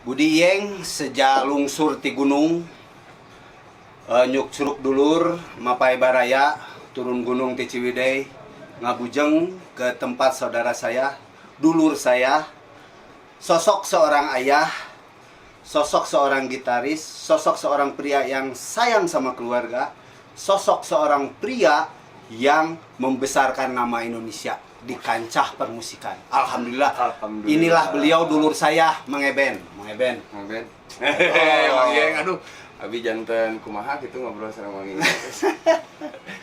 Budi Yeng sejak lungsur ti gunung nyuk curug dulur mapai baraya turun gunung ti Ciwidey ngabujeng ke tempat saudara saya, dulur saya, sosok seorang ayah, sosok seorang gitaris, sosok seorang pria yang sayang sama keluarga, sosok seorang pria yang membesarkan nama Indonesia di kancah permusikan. Alhamdulillah. Alhamdulillah. Inilah beliau dulur saya, Mang Eben. Mang Ben. Mang Yeng, aduh. Abi janten kumaha gitu ngobrol sama Mang Yeng.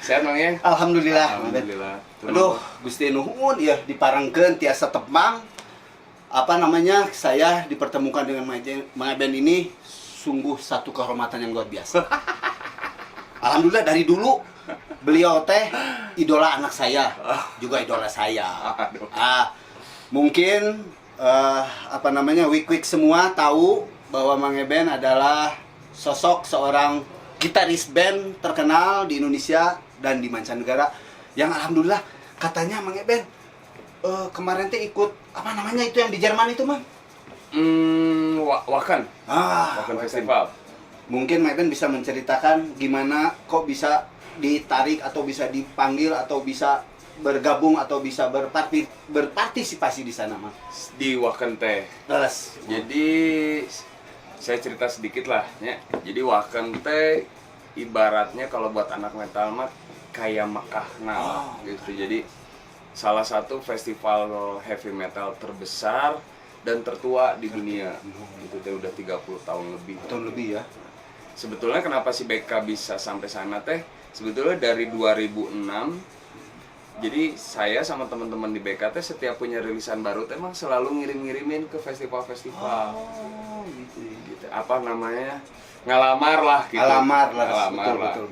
Sehat Mang Yeng? Alhamdulillah. Alhamdulillah. Aduh, Gusti nuhun ya diparengkeun tiasa tepang. Apa namanya? Saya dipertemukan dengan Mang Eben ini sungguh satu kehormatan yang luar biasa. Alhamdulillah dari dulu beliau teh idola anak saya, juga idola saya. Mungkin apa namanya wik-wik semua tahu bahwa Mang Eben adalah sosok seorang gitaris band terkenal di Indonesia dan di mancanegara yang alhamdulillah katanya Mang Eben kemarin teh ikut apa namanya itu yang di Jerman itu, Mang? Wakan. Wakan Festival. Mungkin Mang Eben bisa menceritakan gimana kok bisa ditarik atau bisa dipanggil atau bisa bergabung atau bisa berpartisipasi di sana, Mas. Di Wakan teh. Terus. Jadi saya cerita sedikit lah ya. Jadi Wakan teh ibaratnya kalau buat anak metal mah kayak Mekah gitu. Jadi salah satu festival heavy metal terbesar dan tertua di dunia. Itu teh udah 30 tahun lebih. Tahun lebih ya. Sebetulnya kenapa si BK bisa sampai sana teh? Sebetulnya dari 2006. Jadi saya sama teman-teman di BK teh setiap punya rilisan baru teh emang selalu ngirim-ngirimin ke festival-festival. Gitu. Apa namanya? Ngalamar lah gitu. Ngalamar lah.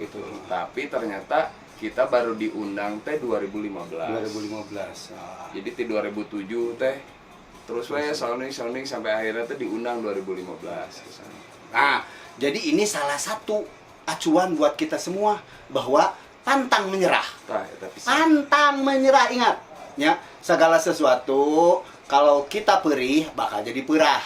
Betul. Tapi ternyata kita baru diundang teh 2015. Jadi di 2007 teh terus sounding sampai akhirnya teh diundang 2015 kesana. Nah, jadi ini salah satu acuan buat kita semua bahwa pantang menyerah. Pantang menyerah, ingat ya, segala sesuatu kalau kita perih bakal jadi perah.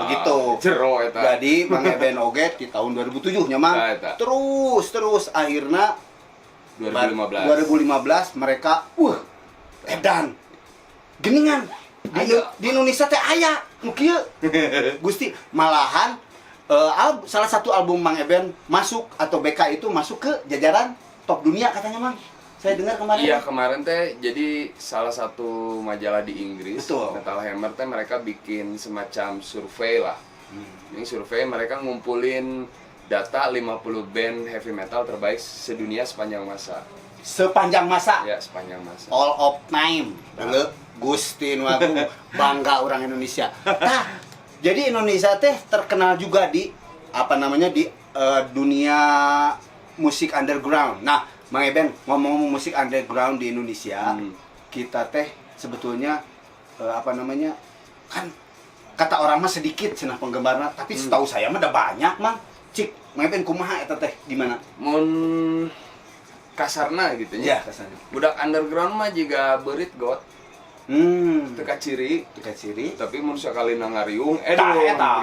Begitu. Jero eta. Jadi Mang Eben oge di tahun 2007 nya Mang. Terus akhirnya 2015 mereka edan. Geningan. Di Indonesia teh aya nu kieu. Gusti, malahan salah satu album Mang Eben masuk atau BK itu masuk ke jajaran top dunia katanya, Mang. Saya dengar kemarin. Iya, kemarin teh jadi salah satu majalah di Inggris, betul. Metal Hammer teh mereka bikin semacam survei lah. Ini survei mereka ngumpulin data 50 band heavy metal terbaik sedunia sepanjang masa. Sepanjang masa? Ya, sepanjang masa. All of time. Gusti nu agung bangga orang Indonesia. Nah, jadi Indonesia teh terkenal juga di apa namanya di dunia musik underground. Nah, Mang Eben ngomong musik underground di Indonesia, kita teh sebetulnya apa namanya kan kata orang mah sedikit cenah penggemarna, tapi setahu saya mah ada banyak, Mang. Cik, Mang Eben kumaha eta teh gimana? Mun kasarna gitu ya. Iya, kasarna. Budak underground mah juga beurit got. Teka ciri, tapi mun sakali ngariung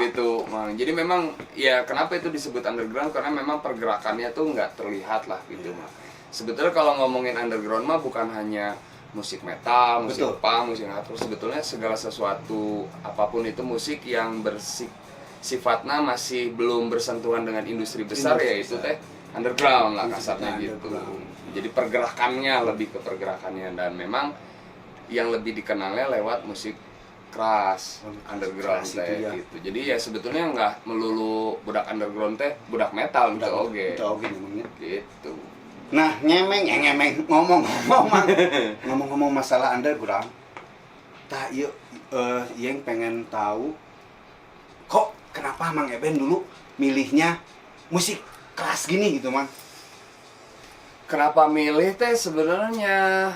gitu, Mang. Jadi memang ya kenapa itu disebut underground karena memang pergerakannya tuh nggak terlihat lah gitu, Mang. Sebetulnya kalau ngomongin underground mah bukan hanya musik metal, musik punk, musik hardcore, sebetulnya segala sesuatu apapun itu musik yang sifatnya masih belum bersentuhan dengan industri besar ya itu teh underground lah kasarnya gitu. Jadi pergerakannya lebih ke pergerakannya dan memang yang lebih dikenalnya lewat musik keras underground teh gitu. Jadi ya sebetulnya nggak melulu budak underground teh budak metal gitu gitu. Nah, ngomong-ngomong masalah underground. Tah ieu yang pengen tahu kok kenapa Mang Eben dulu milihnya musik keras gini gitu, Mang? Kenapa milih teh sebenarnya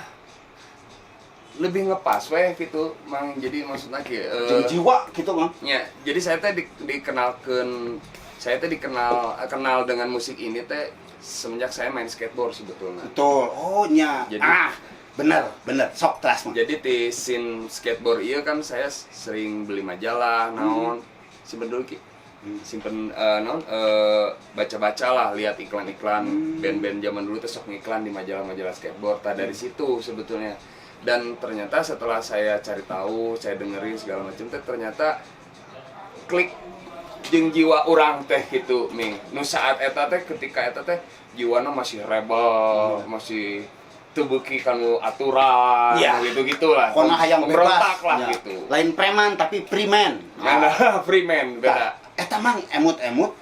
lebih ngepas weh gitu, Mang. Jadi maksudnya jiwa gitu, Mang. Ya, jadi saya teh kenal dengan musik ini teh semenjak saya main skateboard sebetulnya. Betul. Oh, nya. Jadi, bener. Sok teras, Mang. Jadi di scene skateboard iya kan saya sering beli majalah, naon. simpen dulu Ki. Simpen baca-baca lah, lihat iklan-iklan band-band zaman dulu tuh sok ngiklan di majalah-majalah skateboard. Dari situ sebetulnya. Dan ternyata setelah saya cari tahu, saya dengerin segala macam teh ternyata klik jeung jiwa orang teh gitu Ming. Nu saat eta teh ketika eta teh jiwana masih rebel, masih tebeuki kanu aturan gitu-gitu lah. Kona hayang bebas lah gitu. Lain preman tapi preman. Freeman beda. Eta mang emut-emut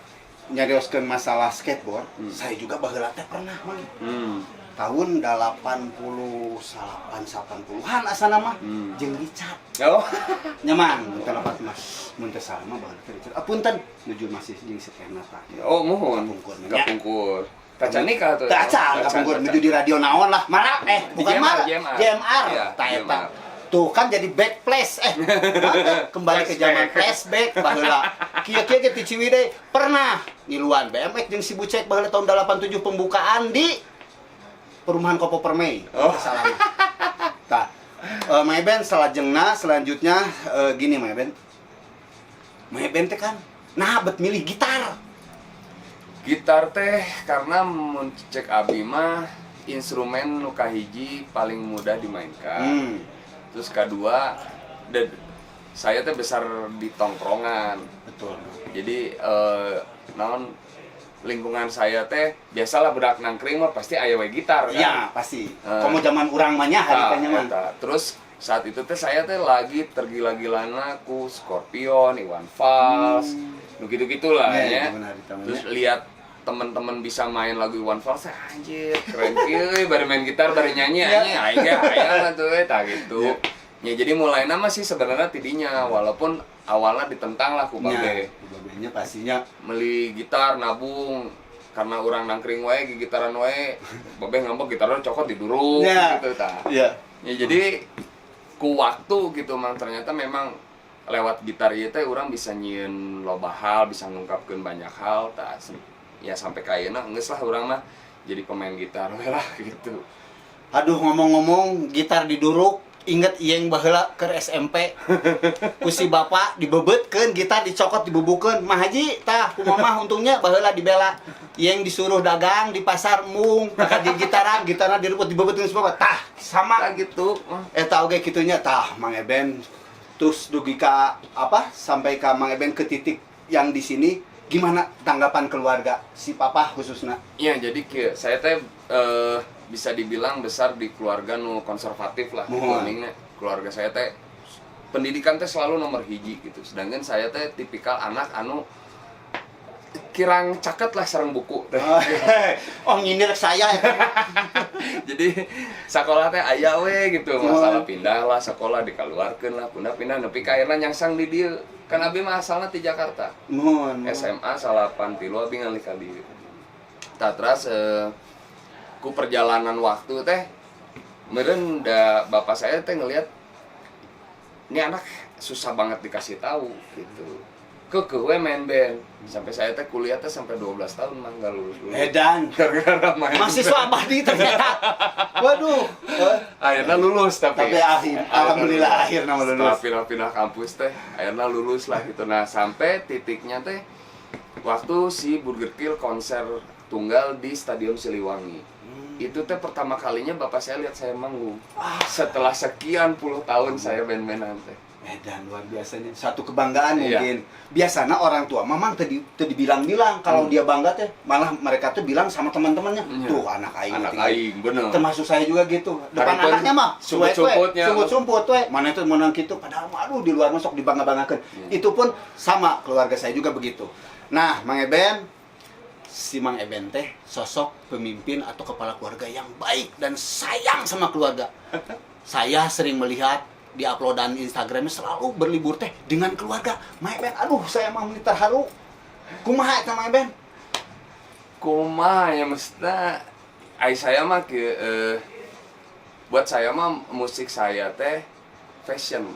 nyarioskeun masalah skateboard. Saya juga baheula teh pernah mang. Tahun 80-an asana mah jeung Richard. Oh. Nyaman teh lepat Mas. Mun teh salah mah baheula teh Richard. Apunten nuju masih jeung skena tah. Oh, mohon. Kapungkur. Kaca nikah tuh. Kaca kapungkur nuju di radio naon lah. Marap bukan marap. JMR. Tah eta. Tuh kan jadi back place kembali ke zaman flashback baheula. Kieu-kieu ge ti Ciwidey pernah ngiluan BMX jeung si Bucek baheula tahun 87 pembukaan di Perumahan Kopo Permai. Salah. Tah. My band selanjutnya gini My band. My band teh kan nah bet milih gitar. Gitar teh karena mun cek abi mah instrumen nu kahiji paling mudah dimainkan. Terus kedua saya teh besar di tongkrongan. Betul. Jadi lingkungan saya teh biasalah budak nangkring mah pasti aya we gitar kan. Iya, pasti. Kamu zaman urang mah nya haritanya mah. Terus saat itu teh saya teh lagi tergila-gilana ku Scorpion, Iwan Fals, gitu-gitulah ya. Terus lihat teman-teman bisa main lagu Iwan Fals, anjir keren kieu, bari main gitar, bari nyanyi aing aya tuh tah gitu. Ya jadi mulai nama sih sebenarnya tidinya walaupun awalnya ditentang lah ku babe. Babenya pastinya beli gitar nabung karena orang nangkring wae gitaran wae babe ngambek gitarnya cokot diduruk gitu tah. Ya jadi ku waktu gitu mang ternyata memang lewat gitar ieu teh urang bisa nyieun loba hal, bisa ngungkapkeun banyak hal tah. Ya sampai ka ayeuna geus lah urang mah jadi pemain gitar we lah gitu. Aduh ngomong-ngomong gitar diduruk inget yang baheula ke SMP ku si bapak dibebetkeun gitar dicokot dibubukeun mah haji tah ku mamah untungnya baheula dibela yang disuruh dagang di pasar mung di gitarna direbut dibebetkeun si bapak tah sama gitu eta oge kitunya tah Mang Eben terus dugi ka apa sampai ka Mang Eben ke titik yang di sini gimana tanggapan keluarga si papa khususnya? Iya jadi saya teh bisa dibilang besar di keluarga nu konservatif lah gitu. Keluarga saya teh pendidikan teh selalu nomor hiji gitu. Sedangkan saya teh tipikal anak anu kirang caket lah sareng buku teh. Oh nyindir saya. Jadi sekolah teh aya we gitu. Masalah pindah lah sekolah dikaluarkeun lah pindah nepi ka ayeuna nyangsang di dieu. Kan abi mah asalna ti Jakarta. SMA 83 abi ngalih ka dieu. Tah terus ku perjalanan waktu teh meureun da bapak saya teh ngelihat ini anak susah banget dikasih tahu gitu. Kekeh we main band. Sampai saya teh kuliah teh sampai 12 tahun mah enggak lulus. Edan. Gara-gara main. Mahasiswa abadi ternyata. Waduh. Akhirnya lulus tapi alhamdulillah akhirnya lulus. Setelah pindah kampus teh akhirnya lulus lah gitu. Nah, sampai titiknya teh waktu si Burger Kill konser tunggal di Stadion Siliwangi. Itu teh pertama kalinya bapak saya lihat saya manggung. Setelah sekian puluh tahun saya band-bandan teh. Dan luar biasanya satu kebanggaan mungkin. Biasanya orang tua memang tadi dibilang-bilang kalau dia bangga teh malah mereka tuh bilang sama teman-temannya tuh anak aing bener. Termasuk saya juga gitu. Depan anaknya mah sumput we. Mana itu menang gitu padahal aduh di luar masuk dibangga-banggakeun. Itu pun sama keluarga saya juga begitu. Nah, Mang Eben si Mang Eben teh sosok pemimpin atau kepala keluarga yang baik dan sayang sama keluarga. Saya sering melihat di uploadan Instagramnya selalu berlibur teh dengan keluarga. Mang Eben, aduh saya mah terharu. Kumaha eta Mang Eben? Kumaha ya mestinya saya mah buat saya mah musik saya teh fashion.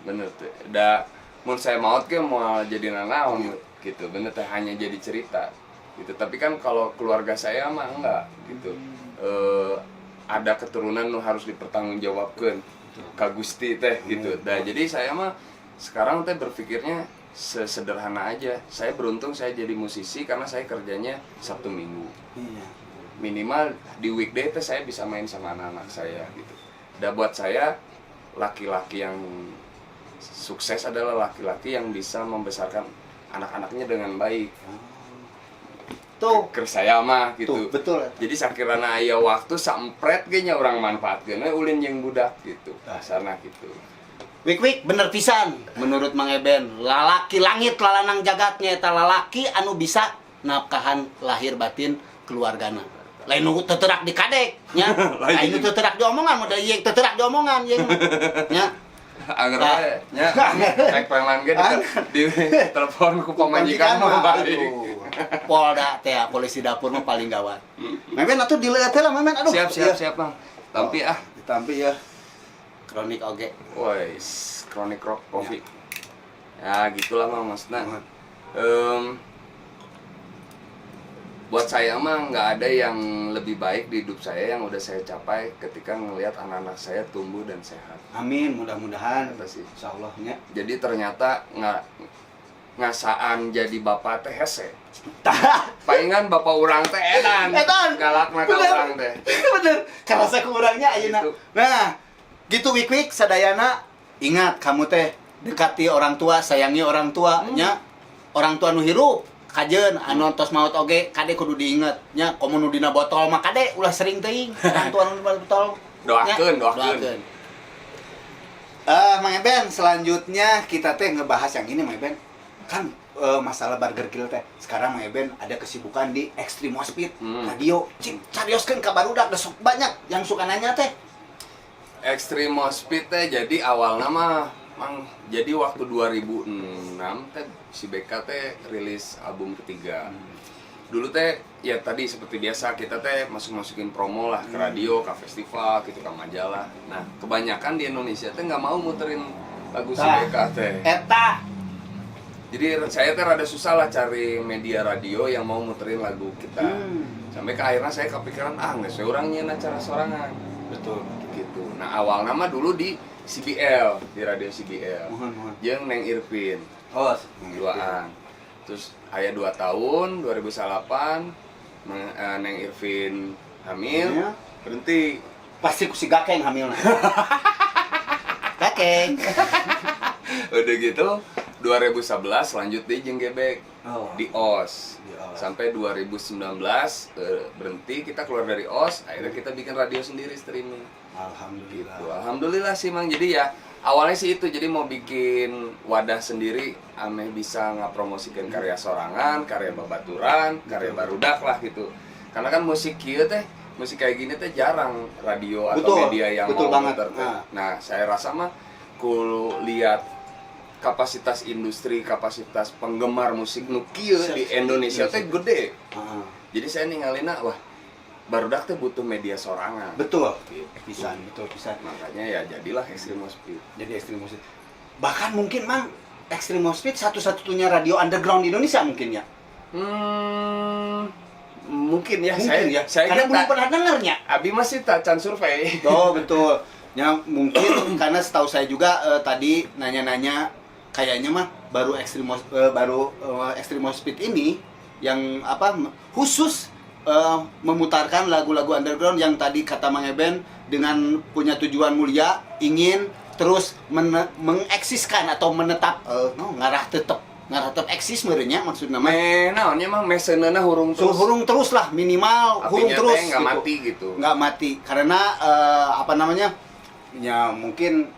Bener tuh. Da mun saya maot ke mau jadi nanaon gitu. Bener teh hanya jadi cerita. Gitu. Tapi kan kalau keluarga saya mah enggak gitu. Ada keturunan nu harus dipertanggungjawabkeun ka Gusti teh gitu. Nah, jadi saya mah sekarang teh berpikirnya sesederhana aja. Saya beruntung saya jadi musisi karena saya kerjanya Sabtu Minggu. Iya. Minimal di weekday teh saya bisa main sama anak-anak saya gitu. Dan buat saya laki-laki yang sukses adalah laki-laki yang bisa membesarkan anak-anaknya dengan baik. Tuh, Ker saya mah gitu. tuh betul. Jadi sakirana aya waktu sampret ge nya urang manfaatkeun ulin jeung budak gitu. Dasarna gitu. Wik bener pisan menurut Mang Eben, lalaki langit lalanang jagatnya eta lalaki anu bisa nafkahan lahir batin keluargana. Lain nu teuterak di kadek nya. Lain nu teuterak di omongan, modal ieu teuterak di omongan ieu. Nya. Angger wae nya. Cek pelan ge di telepon ku pamajikan mah balik. Polda teh polisi dapur mah paling gawat. Memen atuh dileut teh lah Memen, aduh. Siap Bang. Tapi ditampi ya. Kronik oge. Wais, Chronic Rock Coffee. Ya, gitulah Mang maksudnya. Buat saya mah nggak ada yang lebih baik di hidup saya yang udah saya capai ketika ngelihat anak-anak saya tumbuh dan sehat. Amin, mudah-mudahan. Kata sih. Insyaallah nya. Jadi ternyata ngasaan jadi bapak teh hese. Palingan bapak urang teh edan. Galakna ka urang teh. Bener. Karasa ku urangnya ayeuna. Gitu. Nah, gitu wik sadayana ingat kamu teh dekati orang tua, sayangi orang tua nya. Orang tua nu hirup kajeun anu tos maot oge kade kudu diinget nya komo nu dina botol mah kade ulah sering teuing orang tua nu dina botol. Doakeun. Mang Eben, selanjutnya kita teh ngebahas yang ini Mang Eben. Kan masalah Burger Kill teh. Sekarang Mang Eben ada kesibukan di Extreme Speed radio. Carioskeun ka barudak da sok banyak yang suka nanya teh. Extreme Speed teh jadi awalnya mah Mang jadi waktu 2006 teh si BK teh rilis album ketiga. Dulu teh ya tadi seperti biasa kita teh masukin promo lah ke radio, ke festival, gitu ke majalah. Nah, kebanyakan di Indonesia teh nggak mau muterin lagu si BK teh. Eta Jadi saya teh rada susah lah cari media radio yang mau muterin lagu kita. Sampai ke akhirnya saya kepikiran nggak seorang nyeun acara sorangan. betul. Gitu. Nah, awal nama dulu di CBL, di radio CBL. Jeung Neng Irvin. Oh, Duaan. Terus aya 2 tahun 2008 Neng Irvin hamil, Iya. berhenti. Pasti ku si Gakeng hamilna. Gakeng. Udah gitu 2011 lanjut di jeung Gebek di OS. Sampai 2019 berhenti, kita keluar dari OS, akhirnya kita bikin radio sendiri streaming. Alhamdulillah. Gitu. Alhamdulillah sih Mang. Jadi ya awalnya sih itu, jadi mau bikin wadah sendiri, ame bisa ngapromosikan karya sorangan, karya babaturan, karya barudak lah gitu. Karena kan musik kieu teh, musik kayak gini teh jarang radio atau media yang betul mau banget. muter teh. Nah, saya rasa mah ku lihat kapasitas industri, kapasitas penggemar musik nu kieu di Indonesia teh gede. Jadi saya ningalina, wah barudak teh butuh media sorangan. Betul. Pisan. Makanya ya jadilah Extreme Speed. Jadi Extreme Speed. Bahkan mungkin Mang Extreme Speed satu-satunya radio underground di Indonesia mungkin ya. Mungkin ya. Saya karena belum pernah dengarnya. Abi masih tacan survei. Oh betul. Ya mungkin karena setahu saya juga tadi nanya-nanya kayaknya mah baru Extreme Speed ini yang khusus memutarkan lagu-lagu underground yang tadi kata Mang Eben dengan punya tujuan mulia, ingin terus mengeksiskan atau menetap ngarah tetap eksis merenya maksudnya mah. Naonnya mah meseunana hurung terus. Hurung terus lah minimal hurung terus nggak gitu. Mati gitu. Nggak mati karena ya mungkin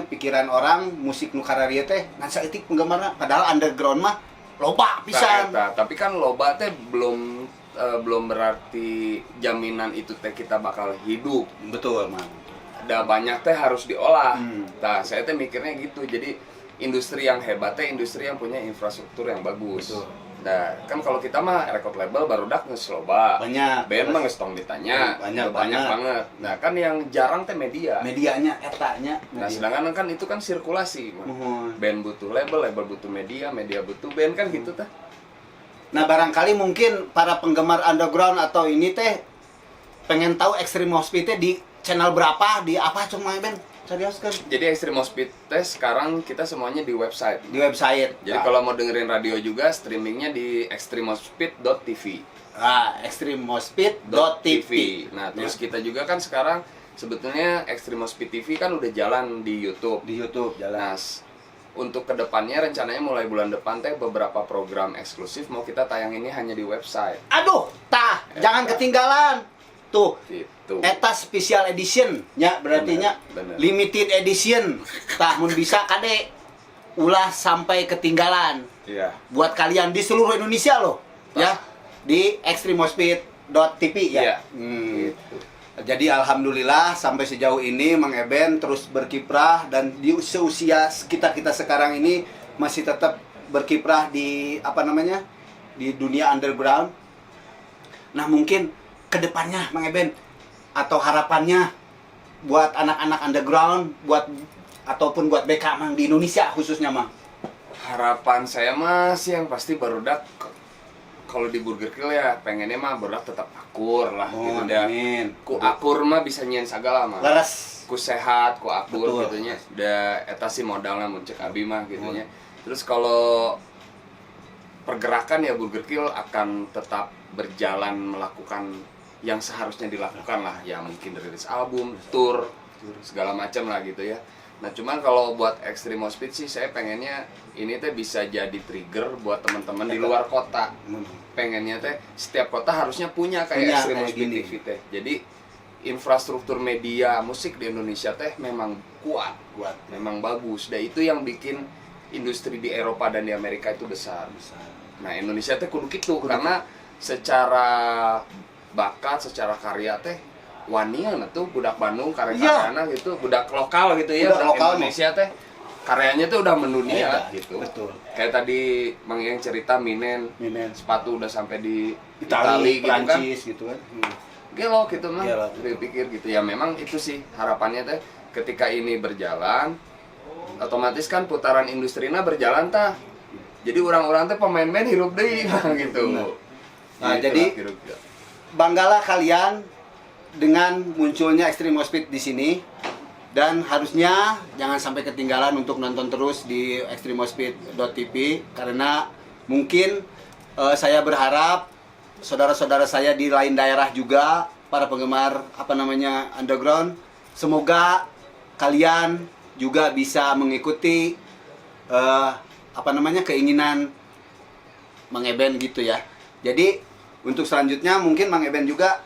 pikiran orang musik nu kararieu teh ngan saeutik penggemarna padahal underground mah loba pisan. Tapi kan loba teh belum berarti jaminan itu teh kita bakal hidup. Betul, Mang. Ada banyak teh harus diolah. Nah, saya teh mikirnya gitu. Jadi industri yang hebat teh industri yang punya infrastruktur yang bagus. Betul. Nah, kan kalau kita mah record label barudak geus loba. Banyak. Band mah geus tong ditanya. Banyak banget. Nah, kan yang jarang teh media. Medianya etanya. Nah, sedangkan kan itu kan sirkulasi. Band butuh label butuh media butuh band kan gitu tah. Nah, barangkali mungkin para penggemar underground atau ini teh pengen tahu Extreme Speed teh di channel berapa, di apa cuma Ben? carioskeun. Jadi Extreme Speed teh sekarang kita semuanya di website. Di website. Jadi kalau mau dengerin radio juga streamingnya di extremospeed.tv. Extremospeed.tv. Nah, terus kita juga kan sekarang sebetulnya Extreme Speed TV kan udah jalan di YouTube. Di YouTube jalan. Nah, untuk kedepannya rencananya mulai bulan depan teh beberapa program eksklusif mau kita tayanginnya hanya di website. Aduh, jangan ketinggalan. Tuh, Gitu. eta special edition nya berarti nya Bener. limited edition. Tah mun bisa kade ulah sampai ketinggalan. Iya. Buat kalian di seluruh Indonesia loh, ya. Di extremospeed.tv ya. Iya. Gitu. Jadi alhamdulillah sampai sejauh ini Mang Eben terus berkiprah dan di seusia kita sekarang ini masih tetap berkiprah di di dunia underground. Nah mungkin kedepannya Mang Eben atau harapannya buat anak-anak underground, ataupun buat BK Mang di Indonesia khususnya Mang. Harapan saya sih yang pasti barudak kalau di Burger Kill ya pengennya mah barudak tetap akur lah gitu dah. Amin. Ku akur mah bisa nyen sagala mah. Laras. Ku sehat, ku akur Betul. gitu nya. Da eta sih modalna mun cek abi mah gitu nya. Terus kalau pergerakan ya Burger Kill akan tetap berjalan melakukan yang seharusnya dilakukan lah, ya mungkin rilis album, tour, segala macam lah gitu ya. Nah cuman kalau buat Extreme Speed sih saya pengennya ini teh bisa jadi trigger buat teman-teman di luar kota. Pengennya teh setiap kota harusnya punya kayak Extreme Speed TV teh. Jadi infrastruktur media musik di Indonesia teh memang kuat, memang bagus. Dan itu yang bikin industri di Eropa dan di Amerika itu besar. Nah Indonesia teh kudu gitu karena secara bakat, secara karya teh wanian tuh budak Bandung karya-karyana gitu, budak lokal gitu ya, budak lokal Indonesia teh karyanya tuh udah mendunia gitu. Betul. Kayak tadi Mang Yang cerita Minen, sepatu udah sampai di Itali gitu kan. Prancis gitu kan. Gelo gitu mah. Dipikir gitu ya memang itu sih harapannya teh ketika ini berjalan otomatis kan putaran industrinya berjalan tah. Jadi orang-orang teh pemain-pemain hirup deui gitu. Nah, jadi banggalah kalian dengan munculnya Extreme Speed di sini dan harusnya jangan sampai ketinggalan untuk nonton terus di extremospeed.tv karena mungkin saya berharap saudara-saudara saya di lain daerah juga para penggemar underground semoga kalian juga bisa mengikuti keinginan Mang Eben gitu ya. Jadi untuk selanjutnya mungkin Mang Eben juga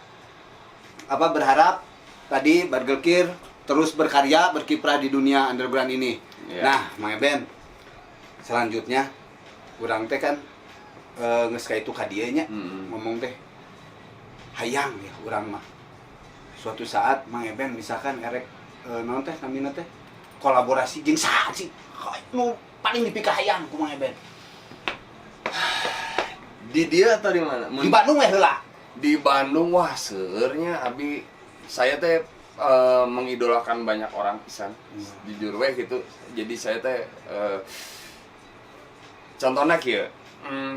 berharap tadi Burger Kill terus berkarya, berkiprah di dunia underground ini. Nah, Mang Eben, selanjutnya urang teh kan geus ka itu ka dieu nya ngomong teh hayang ya urang mah. Suatu saat Mang Eben misalkan erek naon teh namina teh kolaborasi jeung saha sih? Nu paling dipikir hayang ku Mang Eben. Di dia atau di mana? Di Bandung we heula. Di Bandung wah seurnya abi saya teh mengidolakan banyak orang pisan jujur we gitu. Jadi saya teh contohnya kieu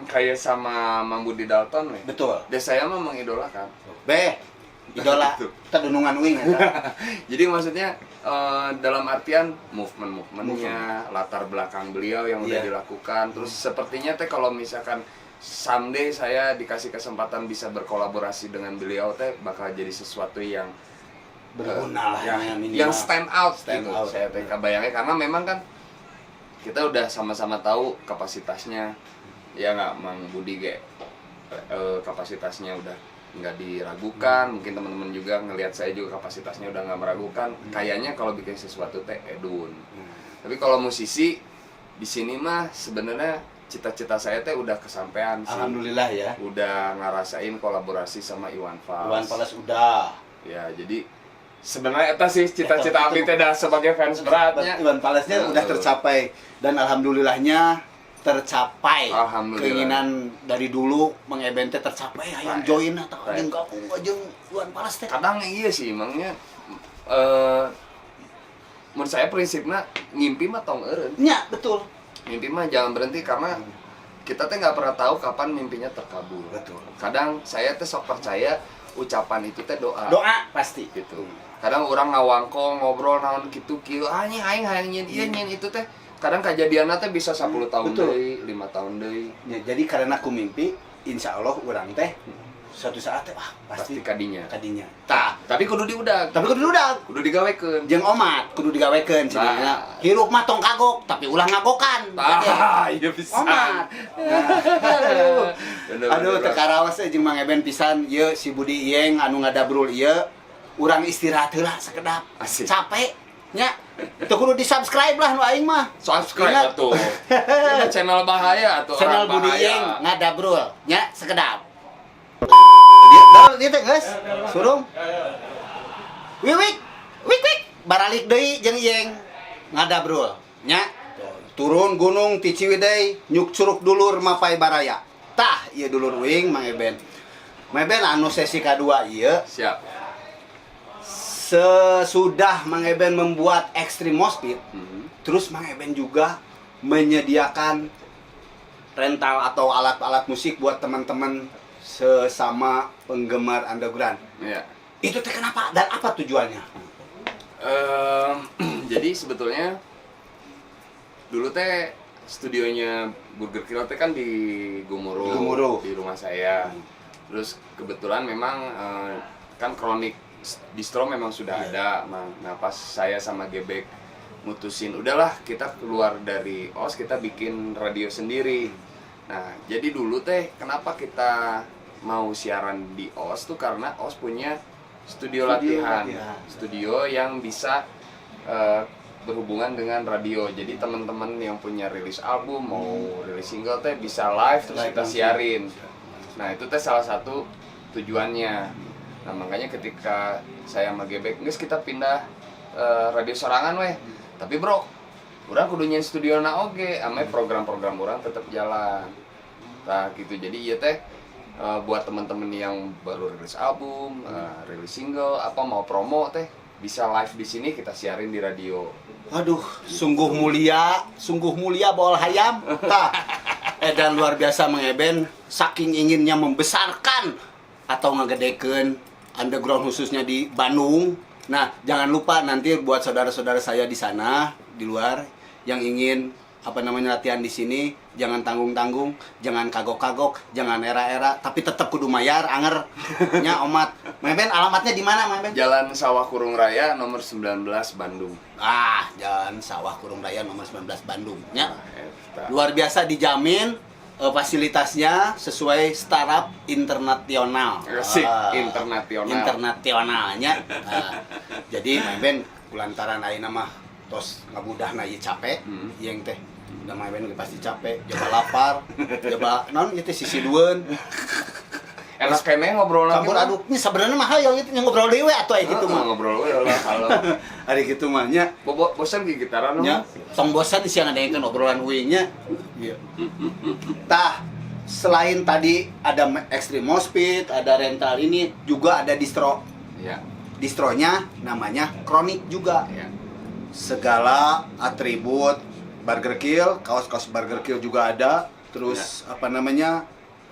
kayak sama Mang Budi Dalton we. Betul. Dan saya mah mengidolakan. Idola tedunungan wing eta. Jadi maksudnya dalam artian movement-movementnya, latar belakang beliau yang udah dilakukan. Terus sepertinya teh kalau misalkan someday saya dikasih kesempatan bisa berkolaborasi dengan beliau teh bakal jadi sesuatu yang berguna lah yang stand out gitu. Saya teh kebayangnya karena memang kan kita udah sama-sama tahu kapasitasnya ya nggak Mang Budi kapasitasnya udah nggak diragukan. Mungkin teman-teman juga ngelihat saya juga kapasitasnya udah nggak meragukan. Kayaknya kalau bikin sesuatu teh edun. Tapi kalau musisi di sini mah sebenarnya cita-cita saya teh udah kesampaian sih. Alhamdulillah ya. Udah ngerasain kolaborasi sama Iwan Fals. Iwan Fals udah. Ya, jadi sebenarnya eta sih cita-cita abdi teh dah sebagai fans beratnya. Iwan Falsnya udah tercapai dan alhamdulillahnya tercapai. Keinginan dari dulu Mang Eben teh tercapai hayang join atau hayang gabung jeung Iwan Fals teh. Kadang iya sih emangnya menurut saya prinsipnya ngimpi mah tong eureun. Nya, betul. Mimpi mah jangan berhenti karena kita teh nggak pernah tahu kapan mimpinya terkabul. Betul. Kadang saya teh sok percaya ucapan itu teh doa. Doa pasti Gitu. kadang orang ngawangkong ngobrol naon gitu kieu anjing aing hayang nyin ieu nyin itu teh kadang kejadianna teh bisa 10 tahun Betul. deui 5 tahun deui Ya, jadi karena aku mimpi insya Allah orang teh suatu saat teh pasti pasti kadinya tah tapi kudu diudag tapi kudu udah kudu digawekeun jeung omat kudu digawekeun cenah hirup mah tong kagok tapi ulah ngagokan iya bisa omat aduh teu karaos jeung Mang Eben pisan ieu si Budi Iyeng anu ngadabrul ieu urang istirahat heula sakedap Asik. capek nya teu kudu di-subscribe lah nu aing mah subscribe Ingat. atuh Ini channel bahaya atau channel orang Budi bahaya Iyeng ngadabrul nya sakedap dia teh geus surung wik baralik deui jeung Iyeng ngadabrul nya turun gunung ti Ciwidey nyuk curug dulur mapai baraya tah ieu dulur uing Mang Eben anu sesi kedua ieu siap sesudah Mang Eben membuat Extreme Moshpit terus Mang Eben juga menyediakan rental atau alat-alat musik buat teman-teman sesama penggemar underground. ya Itu teh kenapa dan apa tujuannya? Jadi sebetulnya dulu teh studionya Burger Kill teh kan di Gumuru, Di Gumuru. di rumah saya. Terus kebetulan memang kan kronik distro memang sudah ada, Mang. Nah pas saya sama Gebek mutusin udahlah kita keluar dari OS kita bikin radio sendiri. Nah jadi dulu teh kenapa kita mau siaran di OS tuh karena OS punya studio latihan, studio yang bisa berhubungan dengan radio. Jadi teman-teman yang punya rilis album mau rilis single teh bisa live terus kita siarin. Nah itu teh salah satu tujuannya. Nah makanya ketika saya sama Gebek, guys kita pindah radio sorangan weh. Tapi bro, orang kudunya studio na oge, ame program-program orang tetap jalan. Nah gitu. Jadi iya teh buat teman-teman yang baru rilis album, rilis single, apa mau promo teh bisa live di sini kita siarin di radio. Waduh, sungguh mulia baol hayam. Tah. Dan luar biasa Mang Eben saking inginnya membesarkan atau ngegedekeun underground khususnya di Bandung. Nah, jangan lupa nanti buat saudara-saudara saya di sana di luar yang ingin latihan di sini, jangan tanggung-tanggung, jangan kagok-kagok, jangan era-era, tapi tetap kudu mayar anger nya omat. Mang Eben alamatnya di mana Mang Eben? Jalan Sawah Kurung Raya nomor 19 Bandung. Jalan Sawah Kurung Raya nomor 19 Bandung nya. Eta. Luar biasa dijamin fasilitasnya sesuai startup internasional. Asik, internasional. Internasionalnya. Jadi Mang Ben kulantaran ayeuna mah tos ngabudahna ieu capek, yang teh udah Mang Ben pasti capek, coba lapar, coba naon ieu teh sisidueun. Enak kene ngobrol lagi. Campur aduk nya sebenarnya mah hayang itu ngobrol dewe atuh aya kitu mah. Ngobrol we lah halo. Ari kitu mah nya. Bosan ki gitaran Nya, tong bosan sih ngadengekeun obrolan uingnya. Iya. Tah, selain tadi ada Extreme Moshpit, ada rental ini, juga ada distro. Iya. Distronya namanya Kronik juga. Iya. Segala atribut Burger Kill, kaos-kaos Burger Kill juga ada. Terus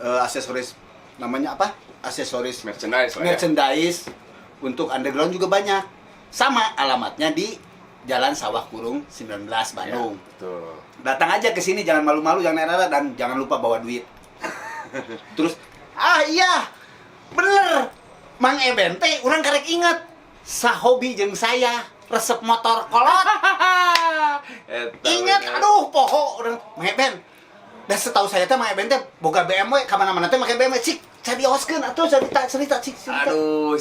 aksesoris namanya apa? Aksesoris Merchandise lah ya. merchandise untuk underground juga banyak. Sama alamatnya di Jalan Sawah Kurung 19 Bandung. Ya, betul. Datang aja ke sini, jangan malu-malu, jangan era dan jangan lupa bawa duit. Terus iya, bener. Mang Eben teh urang karek inget sahobi jeung saya resep motor kolot. Ingat, aduh poho urang Mang Eben. Dan setahu saya teh Mang Eben teh boga BMW ka mana-mana teh make BMW cik. Cari oskeun atuh cerita cik. Aduh,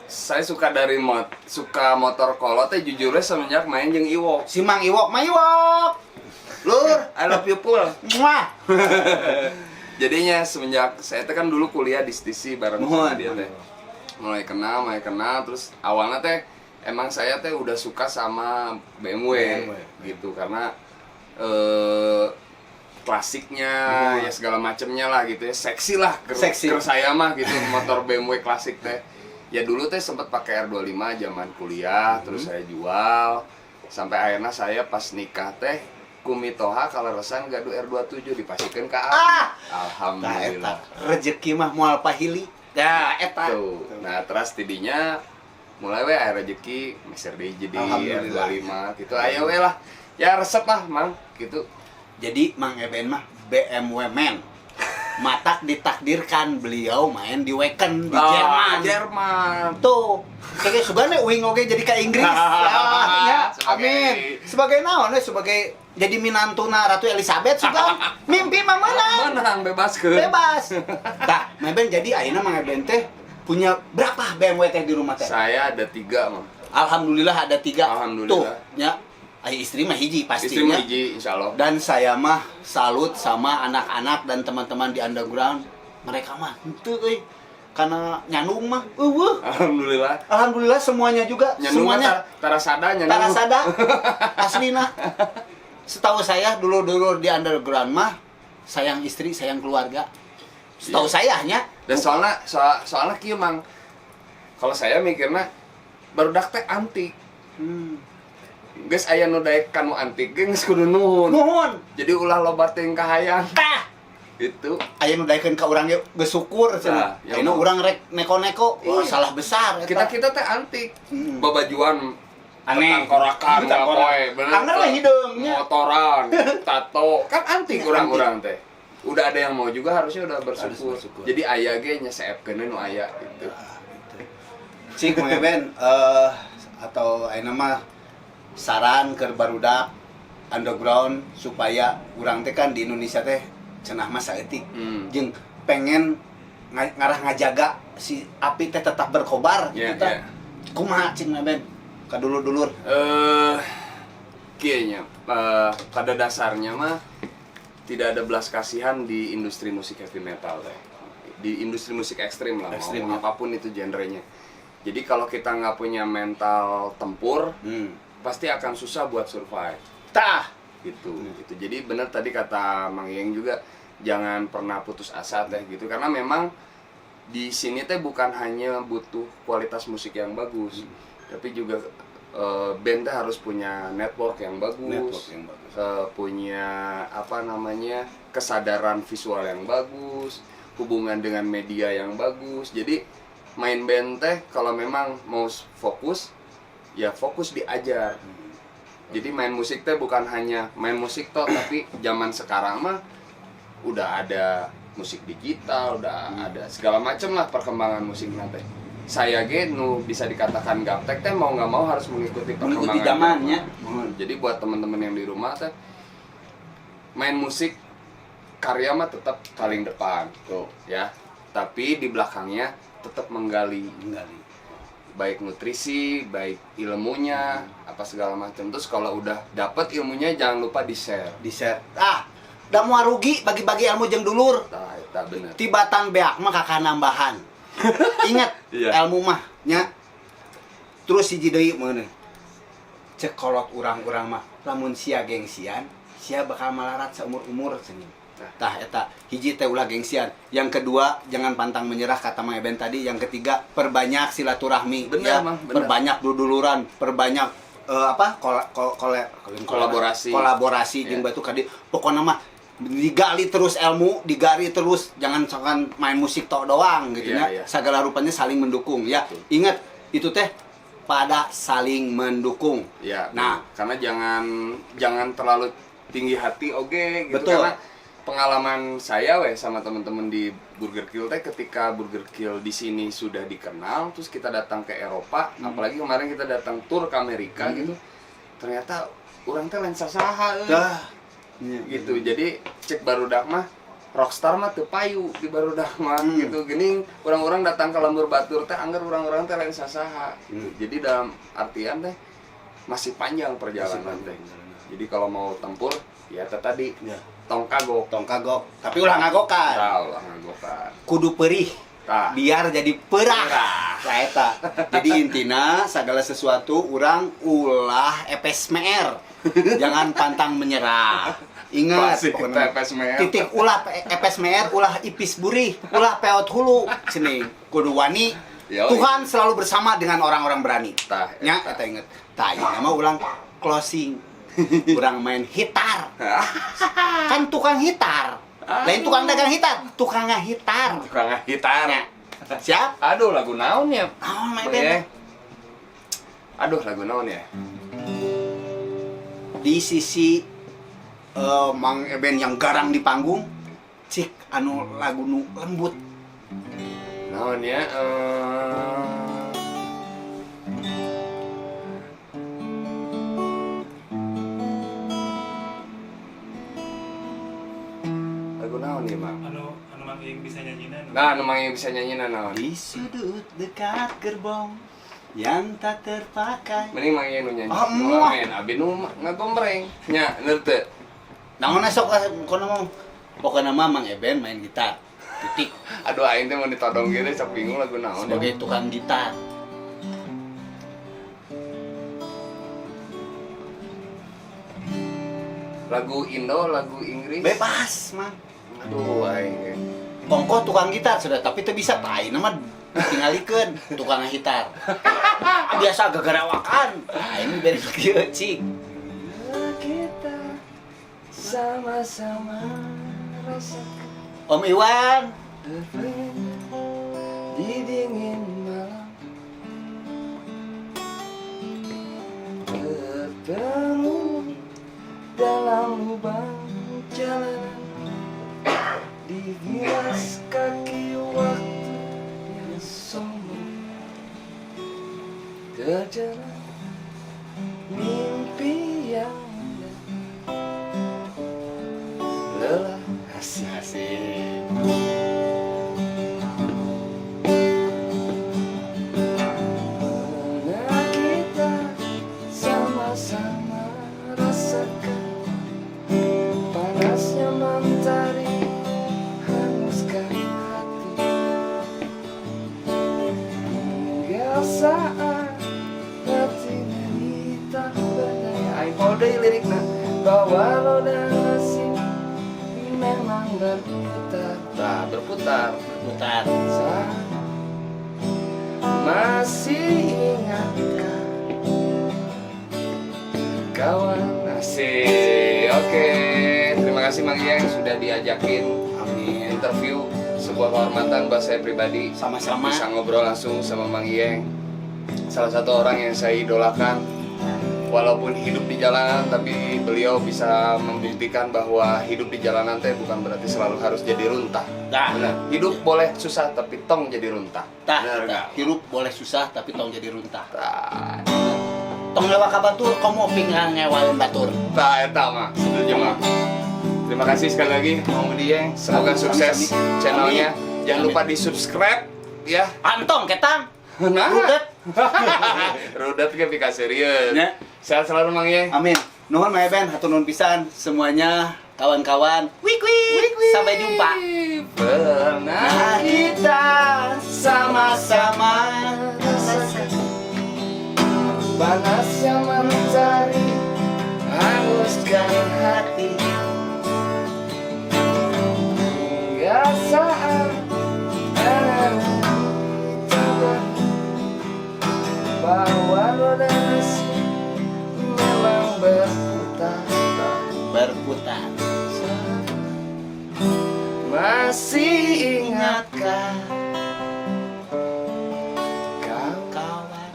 saya suka dari suka motor kolot teh jujurnya semenjak main jeung Iwok. Si Mang Iwok. Lur, I love you full. muah. Jadinya semenjak saya teh kan dulu kuliah di STC bareng sama dia teh. Mulai kenal terus awalnya teh emang saya teh udah suka sama BMW. Gitu karena klasiknya ya segala macemnya lah gitu ya, seksi lah ker saya mah gitu motor BMW klasik teh. Ya dulu teh sempat pakai R25 zaman kuliah, terus saya jual sampai akhirnya saya pas nikah teh kumitoha kaleresan gaduh R27 dipasikeun ka Nah, alhamdulillah. rezeki mah moal pahili. Ya eta. Tuh. Nah, terus tidinya mulai we aya rezeki meser deui jadi Alhamdulillah. R25 gitu aya we lah ya resep lah mang gitu. Jadi Mang Eben mah BMW man. Matak ditakdirkan beliau main di Wacken di Jerman. Jerman. Tuh, kayak sebenarnya uing oge jadi ke Inggris. Ya, amin. Sebagai naon we sebagai jadi minantuna Ratu Elizabeth juga mimpi mah menang. Menang bebaskeun. Bebas. Tah, Mang Eben jadi ayeuna Mang Eben teh punya berapa BMW teh di rumah teh? Saya ada 3 mang. Alhamdulillah ada 3. Alhamdulillah. Tuh, ya. Istri mah hiji Istri pastinya. mah hiji insyaallah. Dan saya mah salut sama anak-anak dan teman-teman di underground. Mereka mah henteu euy. Karena nyanung mah Alhamdulillah. Alhamdulillah semuanya juga. Nyanung Semuanya tarasada nyanung. tarasada. Aslina. Setahu saya dulu-dulu di underground mah sayang istri, sayang keluarga. Setahu saya nya. Dan soalnya kieu mang. Kalau saya mikirnya barudak teh antik. Geus aya nu daek kanu antik ge geus kudu nuhun. Nuhun. Jadi ulah loba teuing kahayang. Tah. Itu. Aya nu daekeun ka urang ge geus syukur cenah. Ya Aya nu urang rek neko-neko. Wah, Iya. salah besar eta. Kita teh antik. Babajuan Aneh. korakan poe, bener. Anggar mah hideungnya. Motoran, tato, kan antik urang-urang teh. Udah ada yang mau juga harusnya udah bersyukur. bersyukur. Jadi aya ge nya saepkeun nu aya gitu. Cik Mang Eben atau ayeuna mah saran ke barudak underground supaya urang teh kan di Indonesia teh cenah mah saeutik jeung pengen ngarah ngajaga si api teh tetap berkobar Yeah, gitu. yeah. Kumaha Cik Mang Eben? Ka dulur-dulur. Kieu nya pada dasarnya mah tidak ada belas kasihan di industri musik heavy metal teh. Di industri musik ekstrim lah, Ekstrim, mau ya. apapun itu genrenya. Jadi kalau kita nggak punya mental tempur, pasti akan susah buat survive. Tah. Gitu. Jadi benar tadi kata Mang Yeng juga jangan pernah putus asa teh gitu karena memang di sini teh bukan hanya butuh kualitas musik yang bagus, tapi juga band teh harus punya network yang bagus, punya apa namanya kesadaran visual yang bagus, hubungan dengan media yang bagus. Jadi main band teh kalau memang mau fokus, ya fokus diajar. Jadi main musik teh bukan hanya main musik toh, tapi zaman sekarang mah udah ada musik digital, udah ada segala macam lah perkembangan musik nanti. Saya ge nu bisa dikatakan gaptek teh mau nggak mau harus mengikuti perkembangan zamannya. Jadi buat teman-teman yang di rumah teh main musik karya mah tetap paling depan tuh ya. Tapi di belakangnya tetap menggali baik nutrisi, baik ilmunya, apa segala macam. Terus kalau udah dapat ilmunya jangan lupa di-share. Da moal rugi bagi-bagi ilmu jeung dulur. Tah, eta bener. Tibatan beak mah kakak nambahan. Ingat Iya. ilmu mah nya. Terus hiji deui meuneu. Cek kolot urang-urang mah lamun sia gengsian, sia bakal malarat seumur-umur cenah. Tah eta hiji teh ulah gengsian. Yang kedua jangan pantang menyerah kata Mang Eben tadi. Yang ketiga perbanyak silaturahmi. Bener, Mang, bener. Perbanyak duduluran, perbanyak kolaborasi jeung batu kadi pokona mah digali terus ilmu, digali terus jangan main musik tok doang gitu Iya, iya. Segala rupanya saling mendukung ya. Ingat itu teh pada saling mendukung. Ya, Nah, karena jangan terlalu tinggi hati oge gitu. Betul. Karena pengalaman saya sama teman-teman di Burger Kill teh ketika Burger Kill di sini sudah dikenal, terus kita datang ke Eropa, apalagi kemarin kita datang tur ke Amerika gitu. Ternyata orang teh lain sasaha gitu. Jadi cek barudak mah rockstar mah teu payu di barudak mah gitu. Geuning orang-orang datang ke lembur batur teh anggar orang-orang teh lain sasaha gitu. Jadi dalam artian teh masih panjang perjalanan teh. Jadi kalau mau tempur ya tadi tong kagok. Tapi ulah ngagokan. Ulah ngagokan. Kudu perih. Tah. Biar jadi perah. Nah, eta. Jadi intina segala sesuatu orang ulah epes meer. Jangan pantang menyerah. Ingat Klasik pokoknya. epes meer. Titik ulah epes meer, ulah ipis burih, ulah peot hulu. Sini kudu wani. Yoi. Tuhan selalu bersama dengan orang-orang berani. Tah, Nya eta. eta inget. Tah ieu mah ulang closing. Urang main hitar. Kan tukang hitar. Lain tukang dagang hitar, tukang ngahitar. Tukang gitar. Ya. Siap? Aduh lagu naon ya? Naon Mang Oke. Eben? Aduh, lagu naon ya? Di sisi Mang Eben yang garang di panggung, cik anu lagu nu lembut. Naon ya? Lagu naon ya, Mang? anu mang yang bisa nyanyiin Nah, memang yang bisa nyanyi naon? Di sudut dekat gerbong yang tak terpakai. Mending mang yang nu nyanyi. Ah, Nu moal. main abi nu ngagombreng. Nya, bener teu? Naon sok kono mah. Pokoknya mah Mang Eben main gitar. Titik. Aduh, aing teh mau ditodong gitu, sok bingung lagu naon. Sebagai tukang gitar. Lagu Indo, lagu Inggris. Bebas, Mang. Aduh, aing. Ongko tukang gitar sudah, tapi teu bisa tai nama tingalikeun tukang gitar. Biasa gagarawakan. Ini beri kieu cik. Kita sama-sama rasakan Om Iwan, di dingin malam, bertemu dalam lubang jalanan, digilas kaki waktu yang sombong, terjalan mimpi yang indah, lelah asik. karena kita sama-sama rasakan panasnya mentari hanguskan hati hingga saat hati kita berdaya. Aing pode lirikna bahwa roda nasib memang berputar, tak berputar. Putar. Saat masih ingatkah kawan asik. Oke, terima kasih Mang Yeng sudah diajakin Amin. interview. Sebuah kehormatan buat saya pribadi Sama-sama. bisa ngobrol langsung sama Mang Yeng, salah satu orang yang saya idolakan. Walaupun hidup di jalanan, tapi beliau bisa membuktikan bahwa hidup di jalanan teh bukan berarti selalu harus jadi runtah. Tah. Benar. Hidup boleh susah tapi tong jadi runtah. Tah, Benar tah. nggak? Hirup boleh susah tapi tong jadi runtah. Tah, Tong lewat ka batur, komo pinggang ngewalin batur. tah, eta mah. Setuju mah. Terima kasih sekali lagi Mang Dieng. Semoga sukses Amin. channelnya. Jangan Amin. lupa di subscribe ya. Antong ketang. Nah, Rudet. Rudet ke pika serius. Ya. Sehat selalu Mang Yeng. Amin. Nuhun Mang Eben, hatur nuhun pisan semuanya, kawan-kawan. Wik wik. Sampai jumpa. Pernah Nah, kita sama-sama rasakan panasnya mentari hanguskan hati hingga saat tiba bahwa roda nasib memang berputar. berputar. Masih ingatkah kau? Kawan.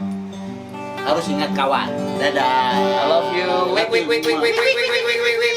Harus ingat kawan. Dadah. I love you. Wik wik wik wik wik wik wik wik wik wik.